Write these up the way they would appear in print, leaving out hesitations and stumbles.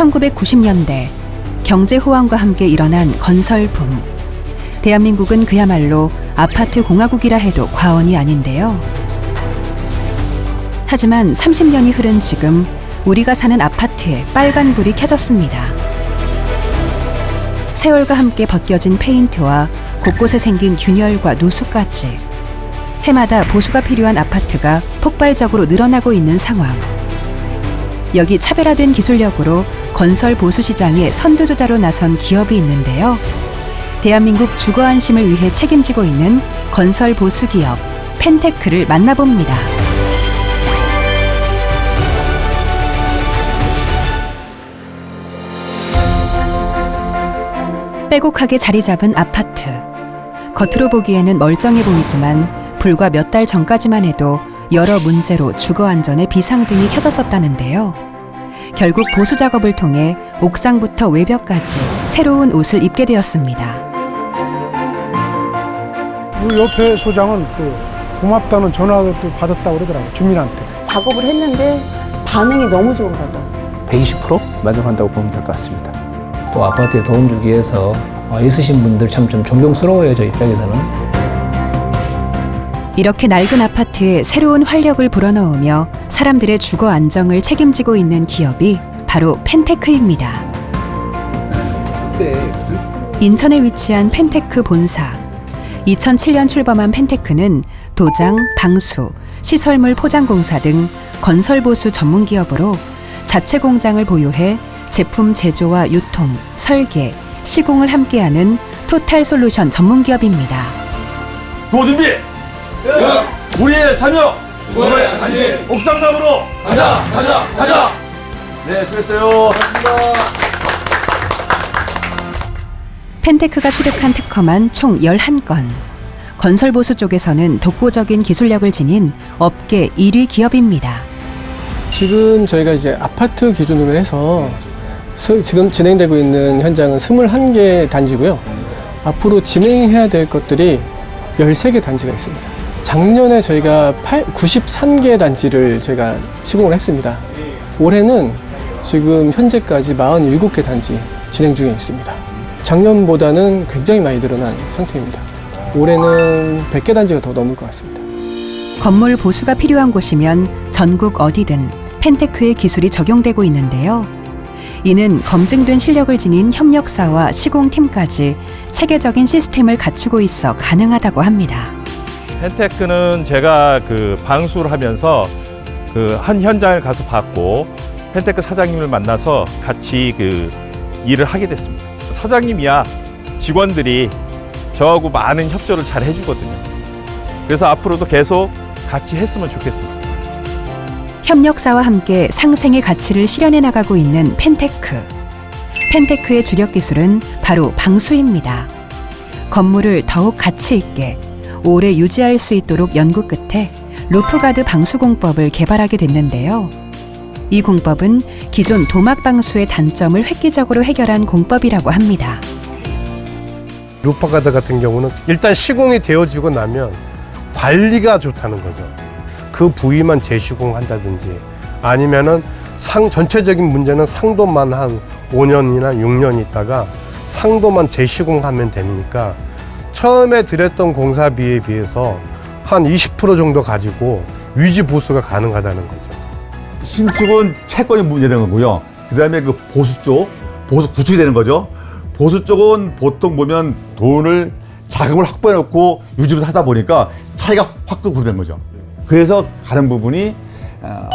1990년대 경제 호황과 함께 일어난 건설 붐. 대한민국은 그야말로 아파트 공화국이라 해도 과언이 아닌데요. 하지만 30년이 흐른 지금 우리가 사는 아파트에 빨간불이 켜졌습니다. 세월과 함께 벗겨진 페인트와 곳곳에 생긴 균열과 누수까지 해마다 보수가 필요한 아파트가 폭발적으로 늘어나고 있는 상황. 여기 차별화된 기술력으로 건설 보수 시장의 선두주자로 나선 기업이 있는데요. 대한민국 주거 안심을 위해 책임지고 있는 건설 보수 기업 펜테크를 만나봅니다. 빼곡하게 자리 잡은 아파트. 겉으로 보기에는 멀쩡해 보이지만 불과 몇 달 전까지만 해도 여러 문제로 주거 안전에 비상등이 켜졌었다는데요. 결국 보수 작업을 통해 옥상부터 외벽까지 새로운 옷을 입게 되었습니다. 그 옆에 소장은 고맙다는 전화도 받았다고 그러더라고요, 주민한테. 작업을 했는데 반응이 너무 좋은 거죠. 120% 만족한다고 보면 될 것 같습니다. 또 아파트에 도움 주기 위해서 있으신 분들 참 좀 존경스러워요, 저 입장에서는. 이렇게 낡은 아파트에 새로운 활력을 불어넣으며 사람들의 주거 안정을 책임지고 있는 기업이 바로 펜테크입니다. 인천에 위치한 펜테크 본사. 2007년 출범한 펜테크는 도장, 방수, 시설물 포장공사 등 건설 보수 전문 기업으로 자체 공장을 보유해 제품 제조와 유통, 설계, 시공을 함께하는 토탈 솔루션 전문 기업입니다. 구호 준비! 우리의 사명! 주거의 안심! 옥상담으로 가자! 네, 수고했어요. 펜테크가 취득한 특허만 총 11건. 건설 보수 쪽에서는 독보적인 기술력을 지닌 업계 1위 기업입니다. 지금 저희가 이제 아파트 기준으로 해서 지금 진행되고 있는 현장은 21개 단지고요. 앞으로 진행해야 될 것들이 13개 단지가 있습니다. 작년에 저희가 93개 단지를 저희가 시공을 했습니다. 올해는 지금 현재까지 47개 단지 진행 중에 있습니다. 작년보다는 굉장히 많이 늘어난 상태입니다. 올해는 100개 단지가 더 넘을 것 같습니다. 건물 보수가 필요한 곳이면 전국 어디든 펜테크의 기술이 적용되고 있는데요. 이는 검증된 실력을 지닌 협력사와 시공팀까지 체계적인 시스템을 갖추고 있어 가능하다고 합니다. 펜테크는 제가 방수를 하면서 한 현장을 가서 봤고 펜테크 사장님을 만나서 같이 일을 하게 됐습니다. 사장님이야 직원들이 저하고 많은 협조를 잘 해주거든요. 그래서 앞으로도 계속 같이 했으면 좋겠습니다. 협력사와 함께 상생의 가치를 실현해 나가고 있는 펜테크. 펜테크의 주력 기술은 바로 방수입니다. 건물을 더욱 가치 있게 오래 유지할 수 있도록 연구 끝에 루프가드 방수공법을 개발하게 됐는데요. 이 공법은 기존 도막 방수의 단점을 획기적으로 해결한 공법이라고 합니다. 루프가드 같은 경우는 일단 시공이 되어지고 나면 관리가 좋다는 거죠. 그 부위만 재시공한다든지 아니면은 전체적인 문제는 상도만 한 5년이나 6년 있다가 상도만 재시공하면 되니까 처음에 들였던 공사비에 비해서 한 20% 정도 가지고 위지 보수가 가능하다는 거죠. 신축은 채권이 문제되는 거고요. 그 다음에 보수 쪽, 보수 구축이 되는 거죠. 보수 쪽은 보통 보면 자금을 확보해 놓고 유지부터 하다 보니까 차이가 확 구분된 거죠. 그래서 가는 부분이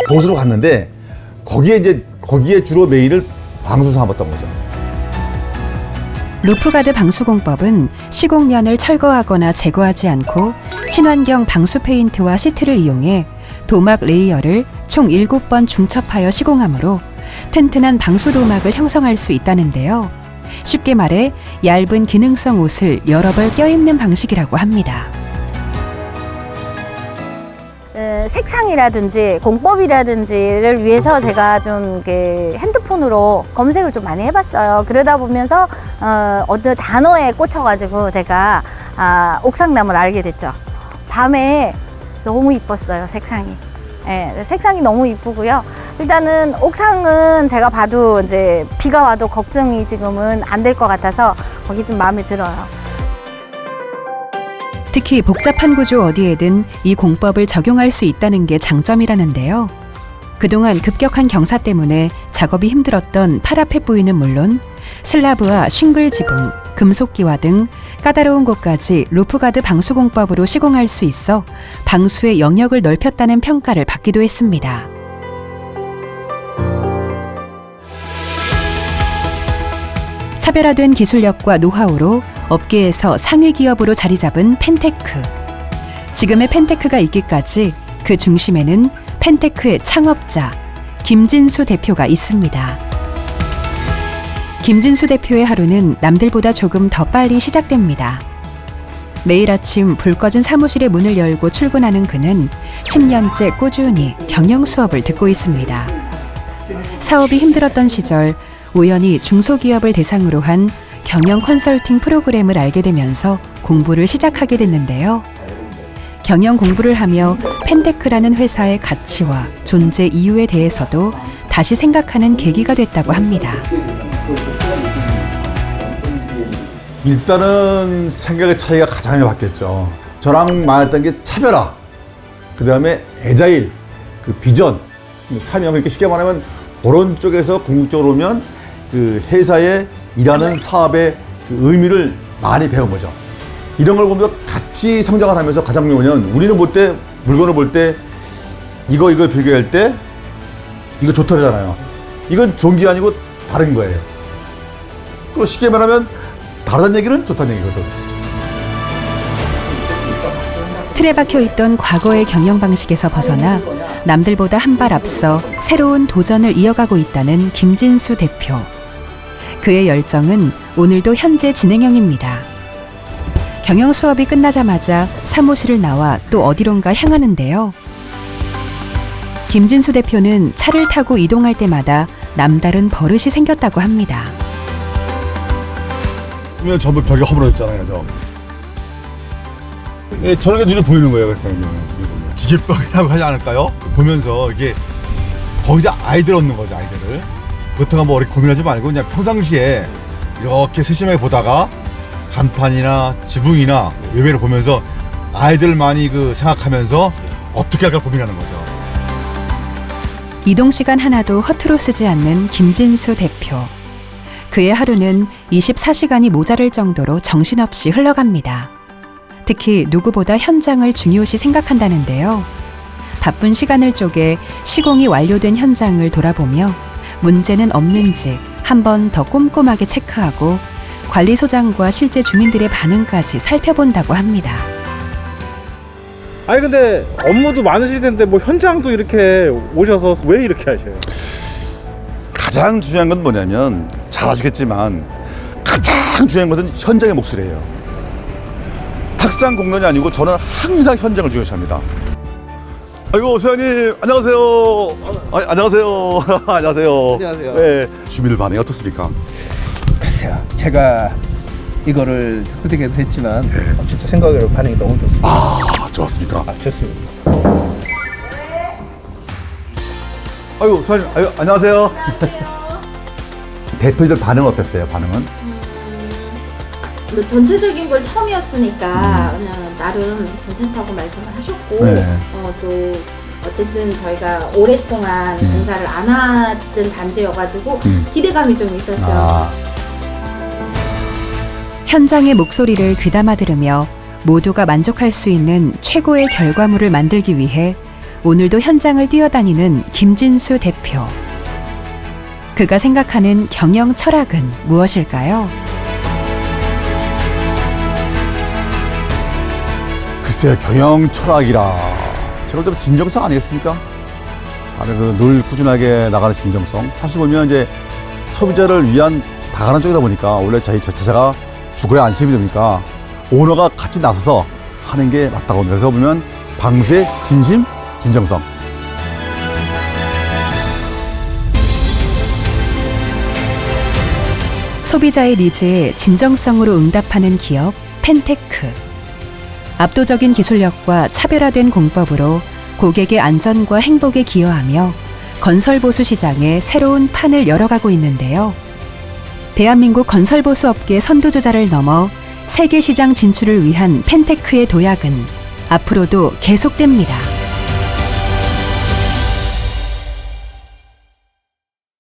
보수로 갔는데 거기에 주로 메인을 방수 삼았던 거죠. 루프가드 방수공법은 시공면을 철거하거나 제거하지 않고 친환경 방수 페인트와 시트를 이용해 도막 레이어를 총 7번 중첩하여 시공하므로 튼튼한 방수 도막을 형성할 수 있다는데요. 쉽게 말해 얇은 기능성 옷을 여러 벌 껴입는 방식이라고 합니다. 색상이라든지 공법이라든지를 위해서 제가 좀 핸드폰으로 검색을 좀 많이 해봤어요. 그러다 보면서 어떤 단어에 꽂혀가지고 제가 옥상남을 알게 됐죠. 밤에 너무 이뻤어요, 색상이. 예, 색상이 너무 이쁘고요. 일단은 옥상은 제가 봐도 이제 비가 와도 걱정이 지금은 안 될 것 같아서 거기 좀 마음에 들어요. 특히 복잡한 구조 어디에든 이 공법을 적용할 수 있다는 게 장점이라는데요. 그동안 급격한 경사 때문에 작업이 힘들었던 파라펫 부위는 물론 슬라브와 싱글 지붕, 금속기와 등 까다로운 곳까지 루프가드 방수 공법으로 시공할 수 있어 방수의 영역을 넓혔다는 평가를 받기도 했습니다. 차별화된 기술력과 노하우로 업계에서 상위 기업으로 자리 잡은 펜테크. 지금의 펜테크가 있기까지 그 중심에는 펜테크의 창업자 김진수 대표가 있습니다. 김진수 대표의 하루는 남들보다 조금 더 빨리 시작됩니다. 매일 아침 불 꺼진 사무실의 문을 열고 출근하는 그는 10년째 꾸준히 경영 수업을 듣고 있습니다. 사업이 힘들었던 시절 우연히 중소기업을 대상으로 한 경영 컨설팅 프로그램을 알게 되면서 공부를 시작하게 됐는데요. 경영 공부를 하며 펜테크라는 회사의 가치와 존재 이유에 대해서도 다시 생각하는 계기가 됐다고 합니다. 일단은 생각의 차이가 가장 많이 바뀌었죠. 저랑 많았던 게 차별화, 그 다음에 애자일, 그 비전, 사명, 이렇게 쉽게 말하면 그런 쪽에서 궁극적으로 오면 그 회사에 일하는 사업의 그 의미를 많이 배운 거죠. 이런 걸 보면서 같이 성장을 하면서 가장 뭐냐면 우리는 볼 때, 물건을 볼 때 이거 비교할 때 이거 좋다 그러잖아요. 이건 좋은 게 아니고 다른 거예요. 또 쉽게 말하면 다르다는 얘기는 좋다는 얘기거든. 틀에 박혀 있던 과거의 경영 방식에서 벗어나 남들보다 한 발 앞서 새로운 도전을 이어가고 있다는 김진수 대표. 그의 열정은 오늘도 현재 진행형입니다. 경영 수업이 끝나자마자 사무실을 나와 또 어디론가 향하는데요. 김진수 대표는 차를 타고 이동할 때마다 남다른 버릇이 생겼다고 합니다. 보면 전부 벽이 허물어졌잖아요, 저. 예, 저렇게 눈에 보이는 거예요, 그러니까. 기계병이라고 하지 않을까요? 보면서 이게 거기다 아이들 얻는 거죠, 아이들을. 그렇다고 뭐 어렵게 고민하지 말고 그냥 평상시에 이렇게 세심하게 보다가 간판이나 지붕이나 외배를 보면서 아이들 많이 그 생각하면서 어떻게 할까 고민하는 거죠. 이동 시간 하나도 허투루 쓰지 않는 김진수 대표. 그의 하루는 24시간이 모자랄 정도로 정신없이 흘러갑니다. 특히 누구보다 현장을 중요시 생각한다는데요. 바쁜 시간을 쪼개 시공이 완료된 현장을 돌아보며 문제는 없는지 한 번 더 꼼꼼하게 체크하고 관리소장과 실제 주민들의 반응까지 살펴본다고 합니다. 아니 근데 업무도 많으실 텐데 뭐 현장도 이렇게 오셔서 왜 이렇게 하셔요? 가장 중요한 건 뭐냐면 잘 아시겠지만 가장 중요한 것은 현장의 몫이래요. 탁상 공론이 아니고 저는 항상 현장을 중요시합니다. 아이고 소장님 안녕하세요. 안녕하세요. 안녕하세요. 안녕하세요. 네, 주민들 반응이 어떻습니까? 글쎄요, 제가 이거를 선택해서 했지만 진짜 생각으로 반응이 너무 좋습니다. 아 좋았습니까? 좋습니다. 아이고 소장님 안녕하세요. 대표들 반응은 어땠어요? 반응은? 뭐 전체적인 걸 처음이었으니까 그냥 나름 괜찮다고 말씀을 하셨고 네. 또 어쨌든 저희가 오랫동안 공사를 안 하던 단지여가지고 기대감이 좀 있었죠. 아. 현장의 목소리를 귀담아 들으며 모두가 만족할 수 있는 최고의 결과물을 만들기 위해 오늘도 현장을 뛰어다니는 김진수 대표. 그가 생각하는 경영 철학은 무엇일까요? 글쎄요, 경영 철학이라 제가 볼 때는 진정성 아니겠습니까? 다들 늘 꾸준하게 나가는 진정성. 사실 보면 이제 소비자를 위한 다가는 쪽이다 보니까 원래 자체가 죽어야 안심이 됩니까? 오너가 같이 나서서 하는 게 맞다고 합니다. 그래서 보면 방수의 진심, 진정성. 소비자의 니즈에 진정성으로 응답하는 기업 펜테크. 압도적인 기술력과 차별화된 공법으로 고객의 안전과 행복에 기여하며 건설보수 시장에 새로운 판을 열어가고 있는데요. 대한민국 건설보수 업계 선두주자를 넘어 세계 시장 진출을 위한 펜테크의 도약은 앞으로도 계속됩니다.